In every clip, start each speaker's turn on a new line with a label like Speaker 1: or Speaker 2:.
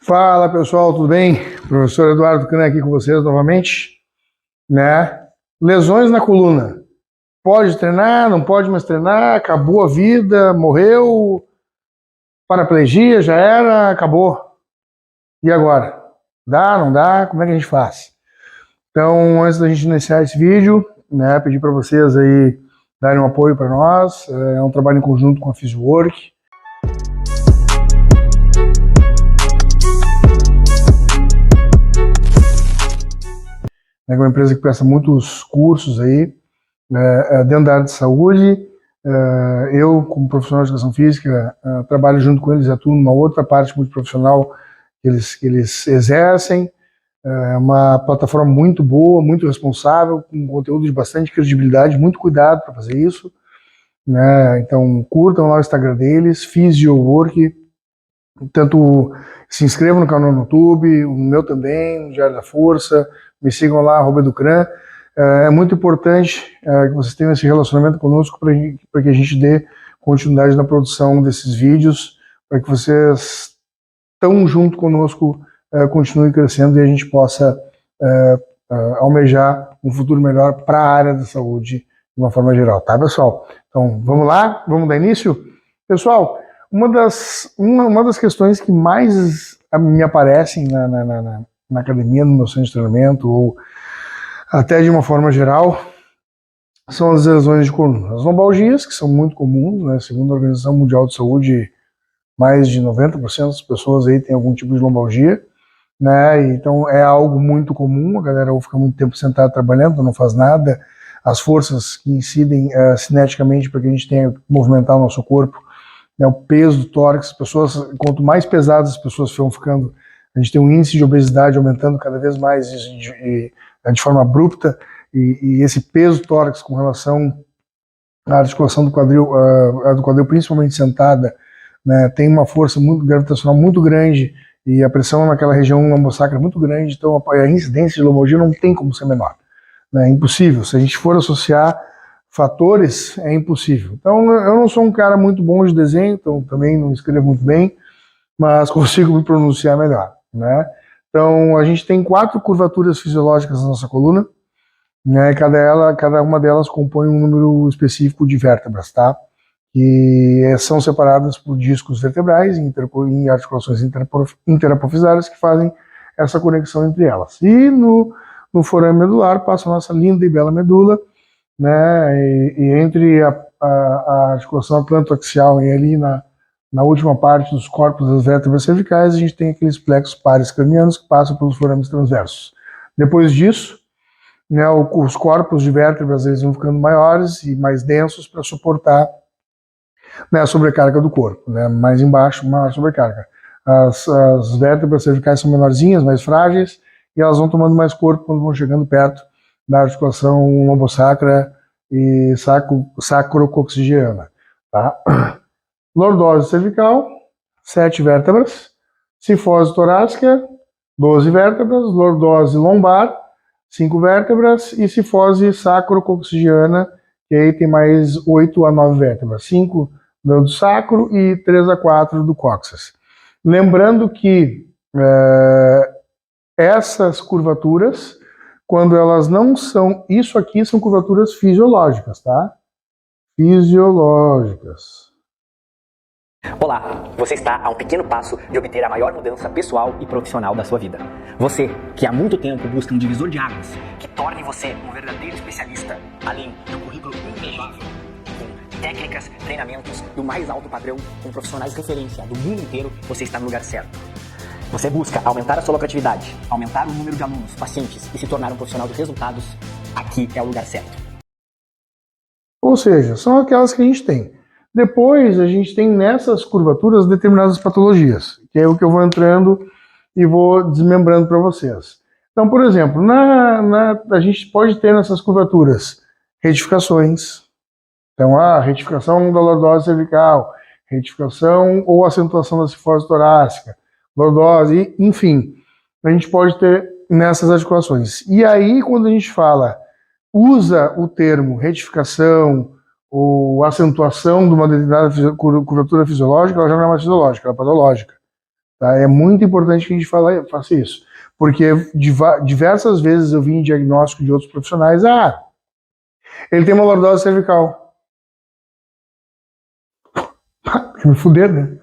Speaker 1: Fala pessoal, tudo bem? Professor Eduardo Cunha aqui com vocês novamente, né? Lesões na coluna. Pode treinar, não pode mais treinar, acabou a vida, morreu, paraplegia, já era, acabou. E agora? Dá, não dá? Como é que a gente faz? Então, antes da gente iniciar esse vídeo, né, pedir para vocês aí darem um apoio para nós. É um trabalho em conjunto com a PhysioWork. É uma empresa que presta muitos cursos aí dentro da área de saúde. Eu, como profissional de educação física, trabalho junto com eles, atuo numa outra parte muito profissional que eles exercem. É uma plataforma muito boa, muito responsável, com conteúdo de bastante credibilidade, muito cuidado para fazer isso, né? Então curtam lá o Instagram deles, PhysioWork, tanto se inscrevam no canal no YouTube, o meu também, no Diário da Força, me sigam lá, @educran. É muito importante que vocês tenham esse relacionamento conosco para que a gente dê continuidade na produção desses vídeos, para que vocês tão junto conosco continuem crescendo e a gente possa almejar um futuro melhor para a área da saúde de uma forma geral, tá, pessoal? Então, vamos lá? Vamos dar início? Pessoal, uma das questões que mais me aparecem na academia, no meu centro de treinamento, ou até de uma forma geral, são as lesões de coluna. As lombalgias, que são muito comuns, né? Segundo a Organização Mundial de Saúde, mais de 90% das pessoas aí têm algum tipo de lombalgia, né? Então é algo muito comum, a galera fica muito tempo sentada trabalhando, não faz nada. As forças que incidem cineticamente para que a gente tenha que movimentar o nosso corpo, né? O peso do tórax, as pessoas, quanto mais pesadas as pessoas vão ficando, a gente tem um índice de obesidade aumentando cada vez mais de forma abrupta, e esse peso do tórax com relação à articulação do quadril principalmente sentada, né, tem uma força muito gravitacional muito grande, e a pressão naquela região lombosacra é muito grande, então a incidência de lombalgia não tem como ser menor, né, é impossível. Se a gente for associar fatores, é impossível. Então eu não sou um cara muito bom de desenho, então também não escrevo muito bem, mas consigo me pronunciar melhor, né? Então a gente tem 4 curvaturas fisiológicas na nossa coluna, né? Cada uma delas compõe um número específico de vértebras, tá? Que são separadas por discos vertebrais em articulações interapofisárias que fazem essa conexão entre elas. E no forame medular passa a nossa linda e bela medula, né? E entre a articulação atlantoaxial e ali na última parte dos corpos das vértebras cervicais, a gente tem aqueles plexos pares cranianos que passam pelos forames transversos. Depois disso, né, os corpos de vértebras eles vão ficando maiores e mais densos para suportar, né, a sobrecarga do corpo, né, mais embaixo, maior sobrecarga. As vértebras cervicais são menorzinhas, mais frágeis, e elas vão tomando mais corpo quando vão chegando perto da articulação lombosacra e sacrocoxigeana, tá? Lordose cervical, 7 vértebras. Cifose torácica, 12 vértebras. Lordose lombar, 5 vértebras. E cifose sacrocoxigeana, que aí tem mais 8 a 9 vértebras. 5 do sacro e 3 a 4 do cóccix. Lembrando que essas curvaturas, quando elas não são... Isso aqui são curvaturas fisiológicas, tá? Fisiológicas.
Speaker 2: Olá, você está a um pequeno passo de obter a maior mudança pessoal e profissional da sua vida. Você, que há muito tempo busca um divisor de águas, que torne você um verdadeiro especialista, além de um currículo invejável, com técnicas, treinamentos do mais alto padrão, com profissionais de referência do mundo inteiro, você está no lugar certo. Você busca aumentar a sua lucratividade, aumentar o número de alunos, pacientes e se tornar um profissional de resultados, aqui é o lugar certo.
Speaker 1: Ou seja, são aquelas que a gente tem. Depois a gente tem nessas curvaturas determinadas patologias, que é o que eu vou entrando e vou desmembrando para vocês. Então, por exemplo, a gente pode ter nessas curvaturas retificações. Então, a retificação da lordose cervical, retificação ou acentuação da cifose torácica, lordose, enfim, a gente pode ter nessas articulações. E aí, quando a gente usa o termo retificação ou acentuação de uma determinada curvatura fisiológica, ela já não é mais fisiológica, ela é patológica. Tá? É muito importante que a gente faça isso. Porque diversas vezes eu vi em diagnóstico de outros profissionais, ele tem uma lordose cervical. Que me fuder, né?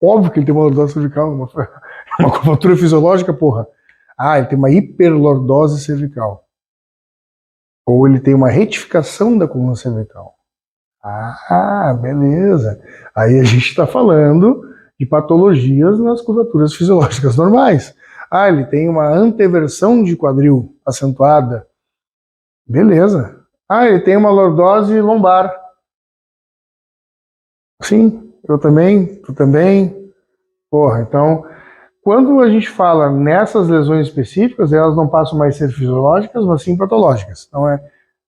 Speaker 1: Óbvio que ele tem uma lordose cervical, uma curvatura fisiológica, porra. Ele tem uma hiperlordose cervical. Ou ele tem uma retificação da coluna cervical. Beleza. Aí a gente está falando de patologias nas curvaturas fisiológicas normais. Ele tem uma anteversão de quadril acentuada. Beleza. Ele tem uma lordose lombar. Sim, eu também, tu também. Porra, então, quando a gente fala nessas lesões específicas, elas não passam mais a ser fisiológicas, mas sim patológicas. Então,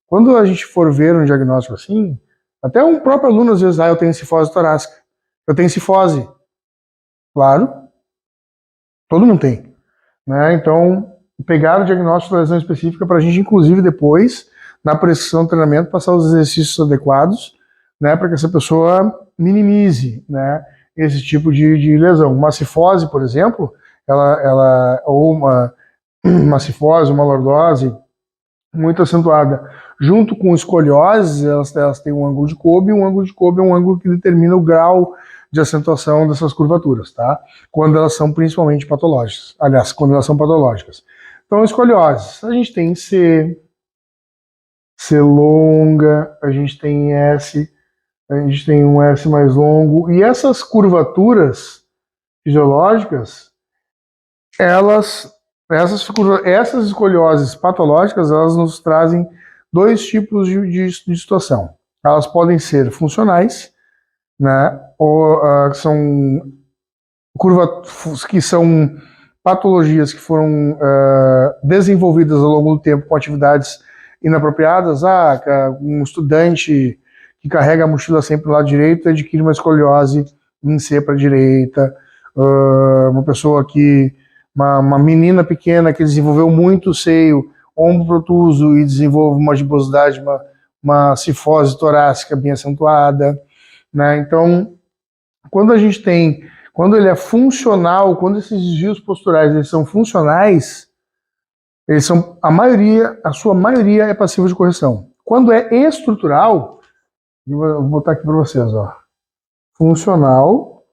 Speaker 1: quando a gente for ver um diagnóstico assim, até um próprio aluno às vezes, eu tenho cifose torácica, eu tenho cifose. Claro, todo mundo tem. Né? Então, pegar o diagnóstico da lesão específica para a gente, inclusive depois, na prescrição do treinamento, passar os exercícios adequados, né, para que essa pessoa minimize, né, esse tipo de lesão. Uma cifose, por exemplo, ou uma cifose, uma lordose muito acentuada, junto com escoliose, elas têm um ângulo de Kolbe, e um ângulo de Kolbe é um ângulo que determina o grau de acentuação dessas curvaturas, tá? Quando elas são principalmente patológicas. Aliás, quando elas são patológicas. Então, escoliose, a gente tem C longa, a gente tem S, a gente tem um S mais longo, e essas curvaturas fisiológicas, essas escolioses patológicas, elas nos trazem dois tipos de situação. Elas podem ser funcionais, né, ou são curvas que são patologias que foram desenvolvidas ao longo do tempo com atividades inapropriadas. Um estudante que carrega a mochila sempre do lado direito adquire uma escoliose em C para a direita. Uma pessoa uma menina pequena que desenvolveu muito seio, ombro protuso e desenvolve uma gibosidade, uma cifose torácica bem acentuada, né? Então, quando ele é funcional, quando esses desvios posturais eles são funcionais, a sua maioria é passível de correção. Quando é estrutural, eu vou botar aqui para vocês, funcional,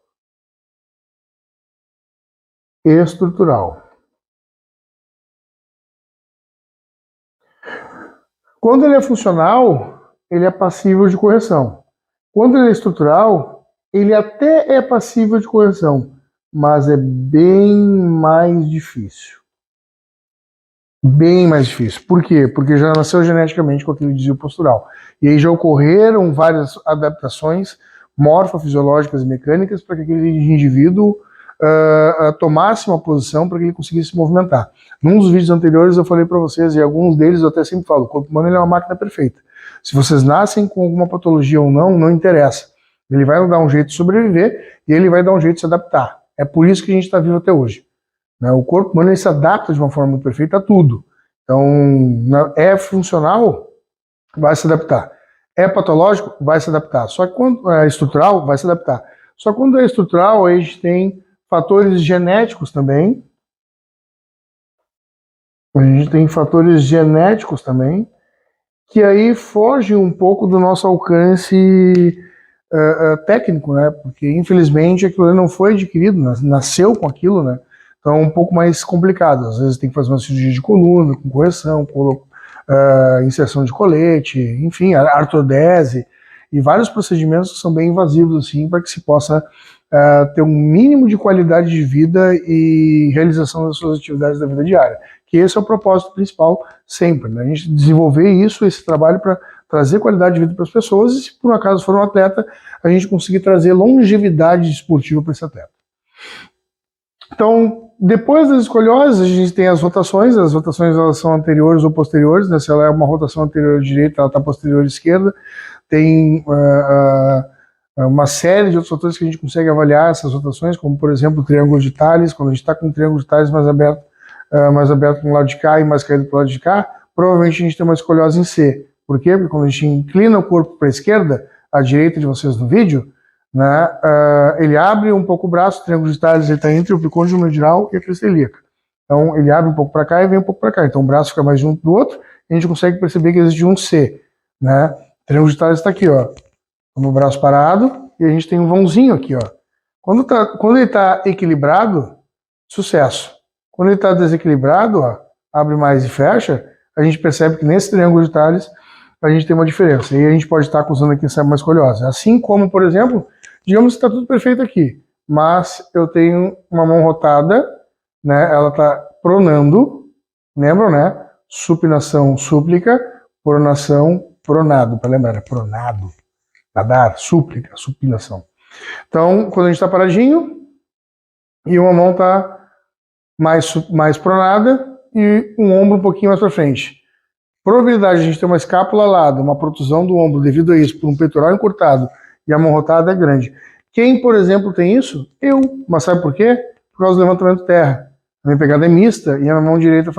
Speaker 1: estrutural. Quando ele é funcional, ele é passível de correção. Quando ele é estrutural, ele até é passível de correção, mas é bem mais difícil. Bem mais difícil. Por quê? Porque já nasceu geneticamente com aquele desvio postural. E aí já ocorreram várias adaptações morfofisiológicas e mecânicas para que aquele indivíduo tomasse uma posição para que ele conseguisse se movimentar. Num dos vídeos anteriores eu falei para vocês, e alguns deles eu até sempre falo, o corpo humano ele é uma máquina perfeita. Se vocês nascem com alguma patologia ou não, não interessa. Ele vai dar um jeito de sobreviver e ele vai dar um jeito de se adaptar. É por isso que a gente está vivo até hoje. Né? O corpo humano ele se adapta de uma forma muito perfeita a tudo. Então, é funcional, vai se adaptar. É patológico, vai se adaptar. Só que quando é estrutural, vai se adaptar. Só que quando é estrutural, a gente tem fatores genéticos também. A gente tem fatores genéticos também, que aí fogem um pouco do nosso alcance técnico, né? Porque infelizmente aquilo não foi adquirido, nasceu com aquilo, né? Então é um pouco mais complicado. Às vezes tem que fazer uma cirurgia de coluna, com correção, inserção de colete, enfim, artrodese e vários procedimentos que são bem invasivos assim, para que se possa ter um mínimo de qualidade de vida e realização das suas atividades da vida diária. Que esse é o propósito principal sempre, né? A gente desenvolver esse trabalho para trazer qualidade de vida para as pessoas e, se por um acaso for um atleta, a gente conseguir trazer longevidade esportiva para esse atleta. Então, depois das escolioses, a gente tem as rotações elas são anteriores ou posteriores, né? Se ela é uma rotação anterior à direita, ela está posterior à esquerda. Tem uma série de outros fatores que a gente consegue avaliar essas rotações, como por exemplo o triângulo de Tales. Quando a gente está com o triângulo de Tales mais aberto no lado de cá e mais caído para o lado de cá, provavelmente a gente tem uma escoliose em C. Por quê? Porque quando a gente inclina o corpo para a esquerda, à direita de vocês no vídeo, né? Ele abre um pouco o braço, o triângulo de Tales está entre o epicôndilo medial e a crista ilíaca. Então ele abre um pouco para cá e vem um pouco para cá. Então o braço fica mais junto do outro, e a gente consegue perceber que existe um C, né? O triângulo de Tales está aqui, ó, no braço parado, e a gente tem um vãozinho aqui, ó. Quando ele está equilibrado, sucesso. Quando ele está desequilibrado, ó, abre mais e fecha, a gente percebe que nesse triângulo de Tales a gente tem uma diferença. E a gente pode estar acusando aqui uma escoliose. Assim como, por exemplo, digamos que está tudo perfeito aqui, mas eu tenho uma mão rotada, né? Ela está pronando, lembram, né? Supinação, súplica, pronação, pronado. Para lembrar, é pronado. Nadar, súplica, supinação. Então, quando a gente está paradinho e uma mão está mais pronada e um ombro um pouquinho mais para frente. Probabilidade de a gente ter uma escápula alada, uma protusão do ombro devido a isso, por um peitoral encurtado e a mão rotada é grande. Quem, por exemplo, tem isso? Eu. Mas sabe por quê? Por causa do levantamento terra. A minha pegada é mista e a minha mão direita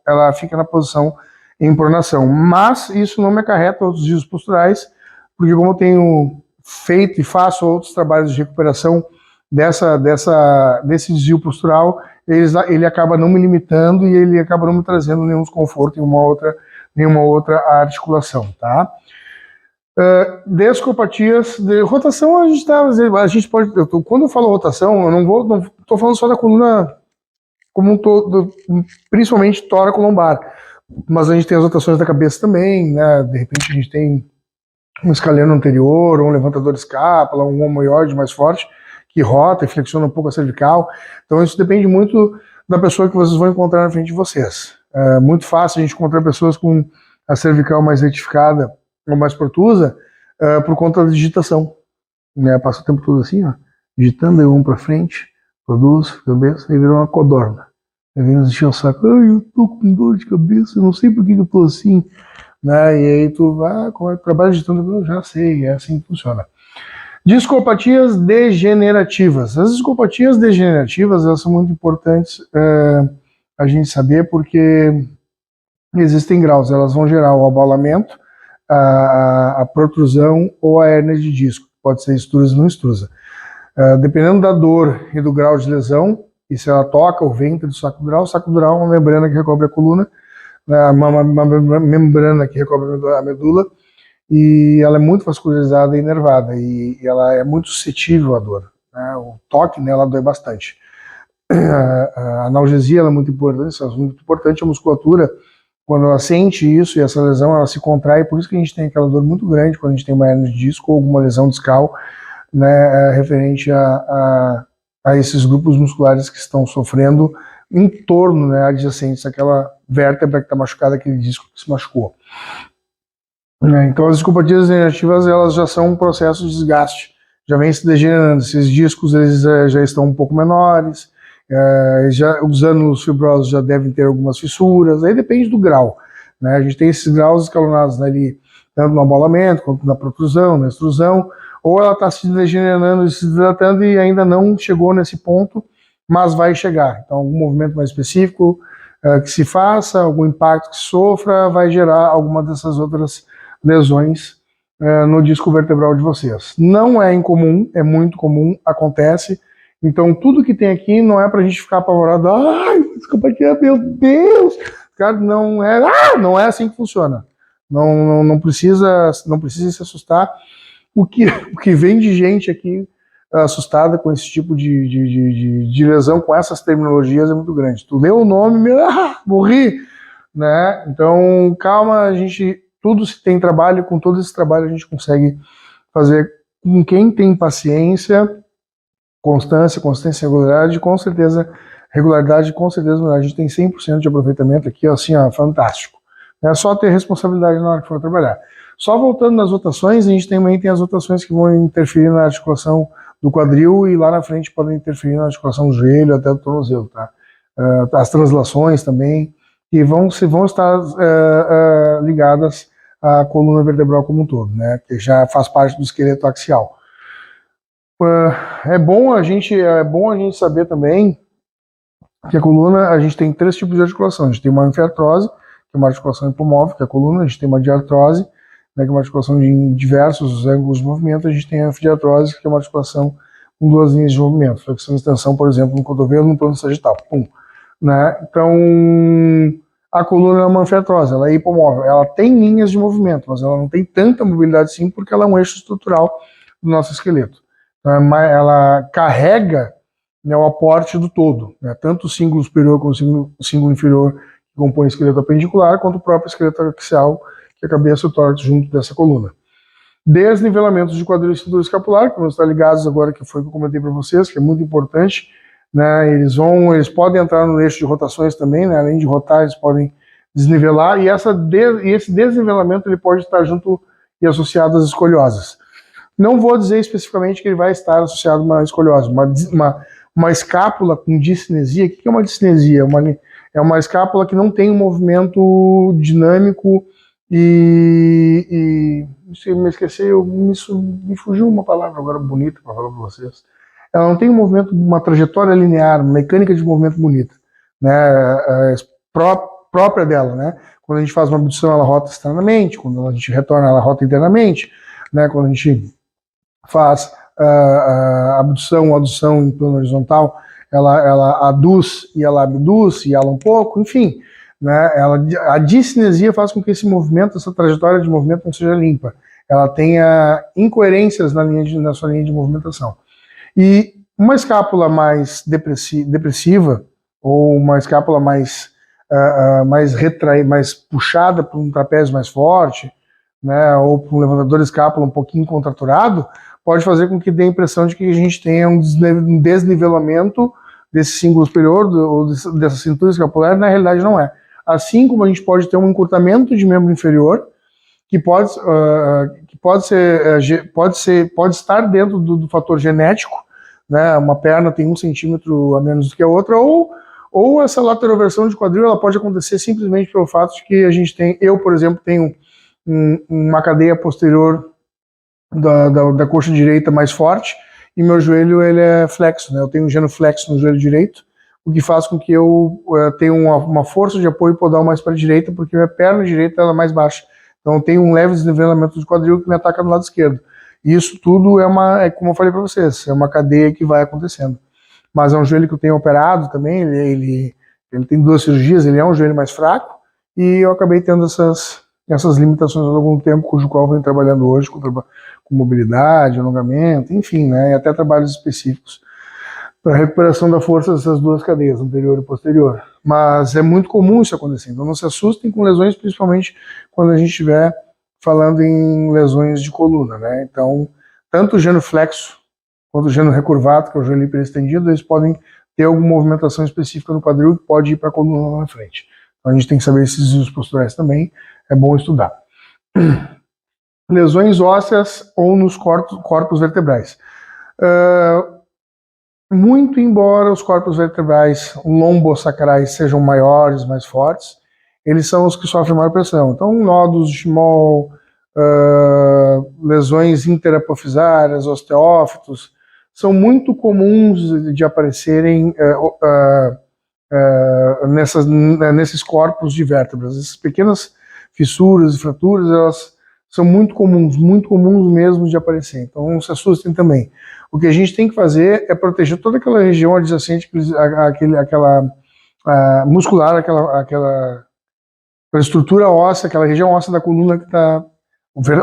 Speaker 1: ela fica na posição em pronação. Mas isso não me acarreta outros desvios posturais, porque como eu tenho feito e faço outros trabalhos de recuperação desse desvio postural, ele acaba não me limitando e ele acaba não me trazendo nenhum desconforto em nenhuma outra articulação, tá? Descopatias de rotação, a gente pode, quando eu falo rotação, eu não estou falando só da coluna como um todo, principalmente tóraco-lombar, mas a gente tem as rotações da cabeça também, né? De repente a gente tem um escaleno anterior, um levantador de escápula, um homoióide mais forte, que rota e flexiona um pouco a cervical. Então isso depende muito da pessoa que vocês vão encontrar na frente de vocês. É muito fácil a gente encontrar pessoas com a cervical mais retificada ou mais protusa por conta da digitação. Né? Passa o tempo todo assim, ó, digitando, aí um para frente, produz, cabeça, e vira uma codorna. Aí vem nos encher o saco, eu tô com dor de cabeça, eu não sei por que eu tô assim. Né? E aí tu vai, trabalha digitando, eu já sei, é assim que funciona. Discopatias degenerativas. As discopatias degenerativas, elas são muito importantes a gente saber, porque existem graus. Elas vão gerar o abalamento, a protrusão ou a hérnia de disco. Pode ser extrusa ou não extrusa. Dependendo da dor e do grau de lesão, e se ela toca o ventre do saco dural, o saco dural é uma membrana que recobre a coluna, uma membrana que recobre a medula, e ela é muito vascularizada e inervada, e ela é muito suscetível à dor. Né? O toque nela dói bastante. A analgesia ela é muito importante, a musculatura, quando ela sente isso e essa lesão, ela se contrai, por isso que a gente tem aquela dor muito grande quando a gente tem uma hernia de disco ou alguma lesão discal, né, referente a esses grupos musculares que estão sofrendo em torno, né, adjacentes àquela vértebra que está machucada, aquele disco que se machucou. Então as discopatias degenerativas, elas já são um processo de desgaste, já vem se degenerando, esses discos eles já estão um pouco menores, os ângulos fibrosos já devem ter algumas fissuras, aí depende do grau, né? A gente tem esses graus escalonados ali, tanto no abalamento, quanto na protrusão, na extrusão, ou ela está se degenerando e se desidratando e ainda não chegou nesse ponto, mas vai chegar. Então algum movimento mais específico que se faça, algum impacto que se sofra, vai gerar alguma dessas outras lesões no disco vertebral de vocês. Não é incomum, é muito comum, acontece. Então tudo que tem aqui não é pra gente ficar apavorado, ai, discopatia, meu Deus! Cara, não é assim que funciona. Não precisa se assustar. O que vem de gente aqui assustada com esse tipo de lesão, com essas terminologias, é muito grande. Tu leu o nome, morri! Né? Então, calma, tudo se tem trabalho, com todo esse trabalho a gente consegue fazer com quem tem paciência, constância e regularidade, com certeza, a gente tem 100% de aproveitamento aqui, assim, ó, fantástico. É só ter responsabilidade na hora que for trabalhar. Só voltando nas rotações, a gente também tem as rotações que vão interferir na articulação do quadril e lá na frente podem interferir na articulação do joelho até do tornozelo, tá? As translações também, que vão estar ligadas à coluna vertebral como um todo, né? Que já faz parte do esqueleto axial. É bom a gente saber também que a coluna, a gente tem 3 tipos de articulação. A gente tem uma anfiartrose, que é uma articulação hipomóvel, que é a coluna, a gente tem uma diartrose, né, que é uma articulação de diversos ângulos de movimento. A gente tem a anfidiatrose, que é uma articulação com duas linhas de movimento, flexão e extensão, por exemplo, no cotovelo, no plano sagital. Pum, né? Então, a coluna é uma anfiartrose, ela é hipomóvel, ela tem linhas de movimento, mas ela não tem tanta mobilidade sim, porque ela é um eixo estrutural do nosso esqueleto. Então, ela carrega, né, o aporte do todo, né, tanto o símbolo superior como o símbolo inferior, que compõe o esqueleto apendicular, quanto o próprio esqueleto axial, que é a cabeça e o tórax junto dessa coluna. Desnivelamentos de quadril e cintura escapular, que vão estar ligados agora, que foi o que eu comentei para vocês, que é muito importante, né, eles podem entrar no eixo de rotações também, né, além de rotar, eles podem desnivelar, e esse desnivelamento ele pode estar junto e associado às escoliosas. Não vou dizer especificamente que ele vai estar associado a uma escoliose, uma escápula com discinesia. O que é uma discinesia? É uma escápula que não tem um movimento dinâmico se me esquecer, me fugiu uma palavra agora bonita para falar para vocês. Ela não tem um movimento, uma trajetória linear, uma mecânica de movimento bonita, né, própria dela, né? Quando a gente faz uma abdução, ela rota externamente, quando a gente retorna, ela rota internamente, né? Quando a gente faz abdução ou adução em plano horizontal, ela aduz e ela abduz e ela um pouco, enfim, né? A discinesia faz com que esse movimento, essa trajetória de movimento não seja limpa, ela tenha incoerências na sua linha de movimentação. E uma escápula mais depressiva, ou uma escápula mais puxada para um trapézio mais forte, né, ou para um levantador de escápula um pouquinho contraturado, pode fazer com que dê a impressão de que a gente tenha um desnivelamento desse símbolo superior, ou dessa cintura escapular. Na realidade não é. Assim como a gente pode ter um encurtamento de membro inferior, que pode estar dentro do fator genético, né, uma perna tem 1 centímetro a menos do que a outra, ou essa lateroversão de quadril, ela pode acontecer simplesmente pelo fato de que a gente tem, eu, por exemplo, tenho uma cadeia posterior da coxa direita mais forte, e meu joelho ele é flexo, né? Eu tenho um genuflexo no joelho direito, o que faz com que eu tenha uma força de apoio podal mais para a direita, porque minha perna direita ela é mais baixa. Então eu tenho um leve desnivelamento de quadril que me ataca do lado esquerdo. E isso tudo como eu falei para vocês, é uma cadeia que vai acontecendo. Mas é um joelho que eu tenho operado também, ele tem 2 cirurgias, ele é um joelho mais fraco, e eu acabei tendo essas limitações ao longo do tempo, cujo qual eu venho trabalhando hoje, com mobilidade, alongamento, enfim, né, e até trabalhos específicos para recuperação da força dessas 2 cadeias, anterior e posterior. Mas é muito comum isso acontecer, então não se assustem com lesões, principalmente quando a gente estiver falando em lesões de coluna, né? Então, tanto o genuflexo quanto o geno recurvado, que é o joelho hiperestendido, eles podem ter alguma movimentação específica no quadril que pode ir para a coluna lá na frente. Então a gente tem que saber esses desvios posturais também, é bom estudar. Lesões ósseas ou nos corpos vertebrais. Muito embora os corpos vertebrais lombosacrais sejam maiores, mais fortes, eles são os que sofrem maior pressão. Então, nódulos de Schmoll, lesões interapofisárias, osteófitos, são muito comuns de aparecerem nesses corpos de vértebras. Essas pequenas fissuras e fraturas, elas são muito comuns mesmo de aparecer. Então não se assustem também. O que a gente tem que fazer é proteger toda aquela região adjacente, aquela muscular, aquela estrutura óssea, aquela região óssea da coluna que está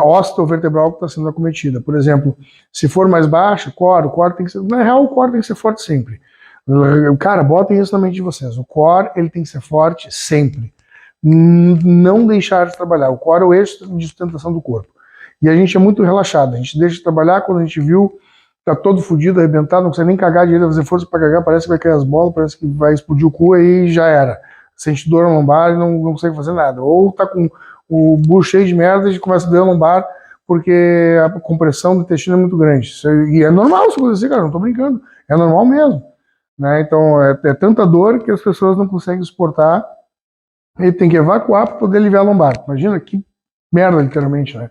Speaker 1: osteovertebral que está sendo acometida. Por exemplo, se for mais baixo, o core tem que ser, na real o core tem que ser forte sempre. Cara, botem isso na mente de vocês. O core ele tem que ser forte sempre. Não deixar de trabalhar. O core é o eixo de sustentação do corpo. E a gente é muito relaxado. A gente deixa de trabalhar quando a gente viu tá todo fodido, arrebentado, não consegue nem cagar direito, fazer força para cagar, parece que vai cair as bolas, parece que vai explodir o cu e já era. Sente dor na lombar e não consegue fazer nada. Ou tá com o bucho cheio de merda e começa a doer a lombar porque a compressão do intestino é muito grande. E é normal isso acontecer, cara, não tô brincando. É normal mesmo. Né? Então é tanta dor que as pessoas não conseguem suportar e tem que evacuar para poder aliviar a lombar. Imagina que merda, literalmente, né?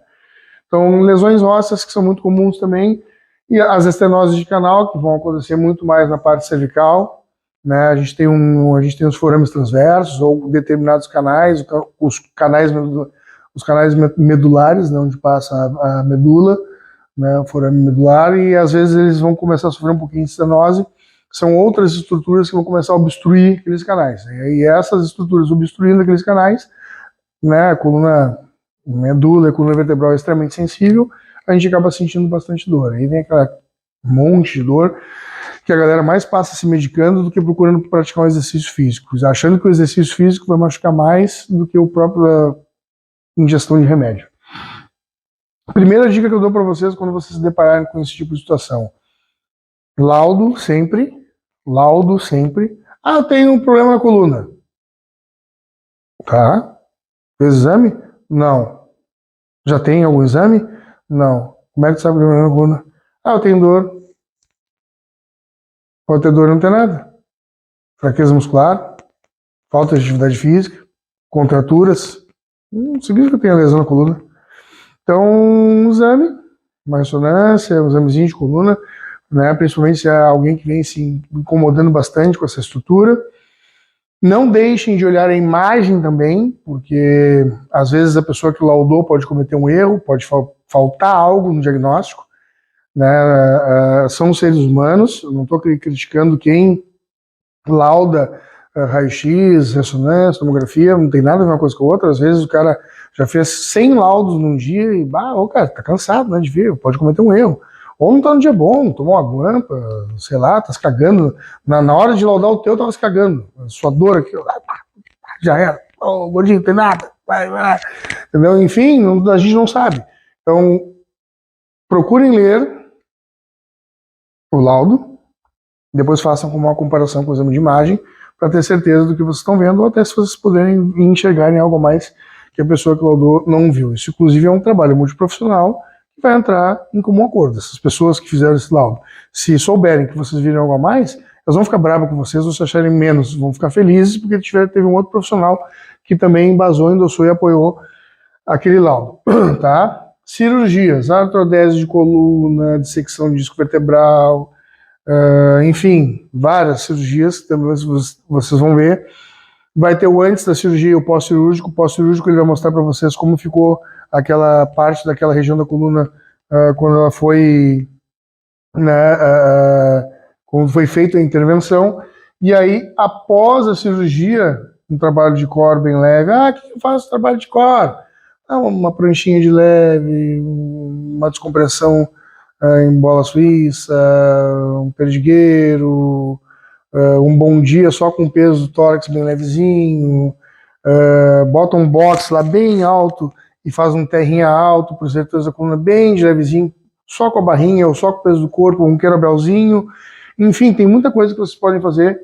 Speaker 1: Então, lesões ósseas que são muito comuns também, e as estenoses de canal, que vão acontecer muito mais na parte cervical, né? A gente tem os forames transversos, ou determinados canais, os canais os canais medulares, né, onde passa a medula, né, o forame medular, e às vezes eles vão começar a sofrer um pouquinho de estenose, são outras estruturas que vão começar a obstruir aqueles canais. E essas estruturas obstruindo aqueles canais, né, a coluna medula, a coluna vertebral é extremamente sensível, a gente acaba sentindo bastante dor. Aí vem aquela monte de dor que a galera mais passa se medicando do que procurando praticar um exercício físico, achando que o exercício físico vai machucar mais do que a própria ingestão de remédio. Primeira dica que eu dou para vocês quando vocês se depararem com esse tipo de situação: laudo sempre. Ah, eu tenho um problema na coluna. Tá. Fez exame? Não. Já tem algum exame? Não. Como é que tu sabe que eu tenho na coluna? Ah, eu tenho dor. Pode ter dor e não ter nada. Fraqueza muscular, falta de atividade física, contraturas. Não significa que eu tenho lesão na coluna. Então, um exame, uma ressonância, um examezinho de coluna, né, principalmente se é alguém que vem se incomodando bastante com essa estrutura. Não deixem de olhar a imagem também, porque às vezes a pessoa que laudou pode cometer um erro, pode faltar algo no diagnóstico, né? São seres humanos, eu não estou criticando quem lauda raio-x, ressonância, tomografia, não tem nada a ver uma coisa com a outra. Às vezes o cara já fez 100 laudos num dia e, o cara tá cansado, né, de ver, pode cometer um erro. Ou não tá no dia bom, tomou uma guampa, sei lá, tá se cagando. Na hora de laudar o teu, tava se cagando. A sua dor aqui, já era. Gordinho, não tem nada. Vai. Entendeu? Enfim, a gente não sabe. Então, procurem ler o laudo, depois façam uma comparação com o exame de imagem, para ter certeza do que vocês estão vendo, ou até se vocês puderem enxergarem algo mais que a pessoa que laudou não viu. Isso, inclusive, é um trabalho multiprofissional, vai entrar em comum acordo. Essas pessoas que fizeram esse laudo, se souberem que vocês viram algo a mais, elas vão ficar bravas com vocês, ou se acharem menos, vão ficar felizes porque teve um outro profissional que também embasou, endossou e apoiou aquele laudo. Tá? Cirurgias, artrodese de coluna, dissecção de disco vertebral, enfim, várias cirurgias que também vocês vão ver. Vai ter o antes da cirurgia e o pós-cirúrgico. O pós-cirúrgico ele vai mostrar para vocês como ficou aquela parte daquela região da coluna quando ela foi, né, quando foi feita a intervenção. E aí, após a cirurgia, um trabalho de core bem leve. O que eu faço trabalho de core? Uma pranchinha de leve, uma descompressão em bola suíça, um perdigueiro, um bom dia só com o peso do tórax bem levezinho, bota um box lá bem alto e faz um terrinha alto, por certeza a coluna bem de levezinho, só com a barrinha ou só com o peso do corpo, um querobelzinho. Enfim, tem muita coisa que vocês podem fazer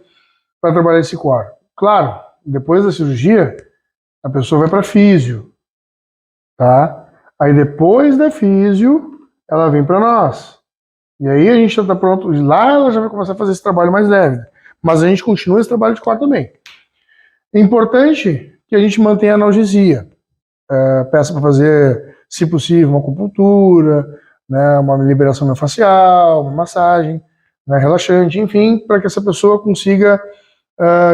Speaker 1: para trabalhar esse core. Claro, depois da cirurgia, a pessoa vai para físio, tá? Aí depois da físio, ela vem para nós. E aí a gente já está pronto, lá ela já vai começar a fazer esse trabalho mais leve. Mas a gente continua esse trabalho de core também. É importante que a gente mantenha a analgesia. Peça para fazer, se possível, uma acupuntura, né, uma liberação miofascial, uma massagem, né, relaxante, enfim, para que essa pessoa consiga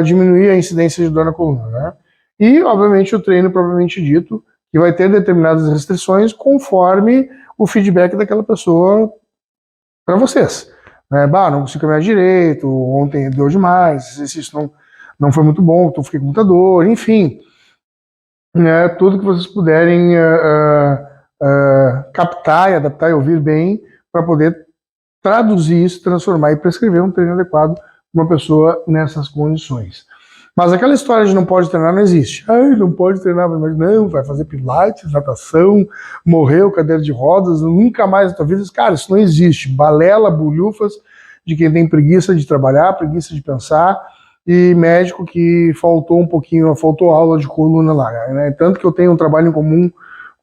Speaker 1: diminuir a incidência de dor na coluna. Né? E, obviamente, o treino propriamente dito, que vai ter determinadas restrições conforme o feedback daquela pessoa para vocês. Não consigo caminhar direito, ontem deu demais, esse exercício não foi muito bom, então fiquei com muita dor, enfim. Tudo que vocês puderem captar e adaptar e ouvir bem para poder traduzir isso, transformar e prescrever um treino adequado para uma pessoa nessas condições. Mas aquela história de não pode treinar não existe. Não pode treinar, mas não, vai fazer pilates, natação, morreu, cadeira de rodas, nunca mais na tua vida. Cara, isso não existe. Balela, bulhufas de quem tem preguiça de trabalhar, preguiça de pensar, e médico que faltou um pouquinho, faltou aula de coluna lá. Né? Tanto que eu tenho um trabalho em comum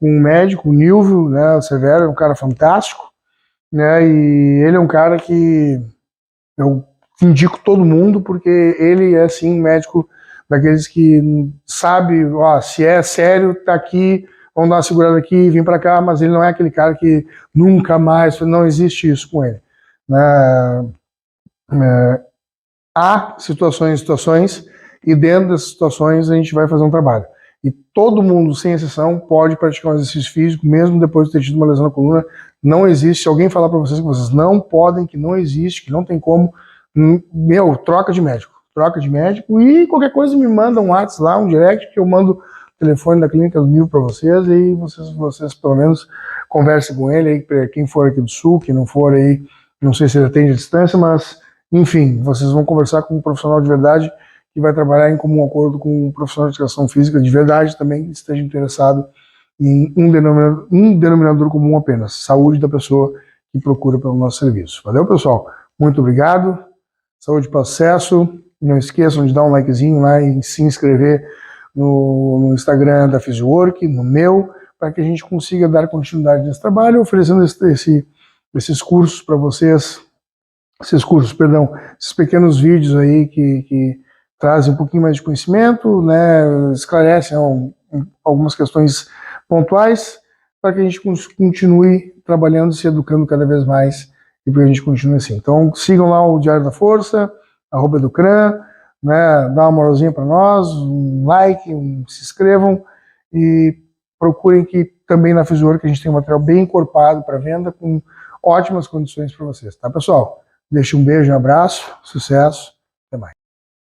Speaker 1: com um médico, o Nilvio, né, o Severo, é um cara fantástico, né, e ele é um cara que eu indico todo mundo, porque ele é, sim, médico daqueles que sabe, se é sério, tá aqui, vamos dar uma segurada aqui, vem para cá, mas ele não é aquele cara que nunca mais, não existe isso com ele. Há situações, e dentro dessas situações a gente vai fazer um trabalho. e todo mundo, sem exceção, pode praticar um exercício físico, mesmo depois de ter tido uma lesão na coluna. Não existe, se alguém falar para vocês que vocês não podem, que não existe, que não tem como, troca de médico e qualquer coisa me manda um WhatsApp lá, um direct, que eu mando o telefone da clínica do Nil para vocês, e aí vocês pelo menos conversem com ele, aí, para quem for aqui do Sul, quem não for aí, não sei se ele atende à distância, mas enfim, vocês vão conversar com um profissional de verdade que vai trabalhar em comum acordo com um profissional de educação física de verdade também, que esteja interessado em um denominador comum apenas, saúde da pessoa que procura pelo nosso serviço. Valeu, pessoal? Muito obrigado. Saúde para o sucesso. Não esqueçam de dar um likezinho lá e se inscrever no Instagram da Physiwork, no meu, para que a gente consiga dar continuidade nesse trabalho, oferecendo esses cursos para vocês, esses pequenos vídeos aí que trazem um pouquinho mais de conhecimento, né, esclarecem algumas questões pontuais, para que a gente continue trabalhando, se educando cada vez mais e para que a gente continue assim. Então sigam lá o Diário da Força, @Educran, né, dá uma moralzinha para nós, um like, se inscrevam e procurem que também na Physiwork a gente tem um material bem encorpado para venda, com ótimas condições para vocês, tá, pessoal? Deixo um beijo, um abraço, sucesso, até mais.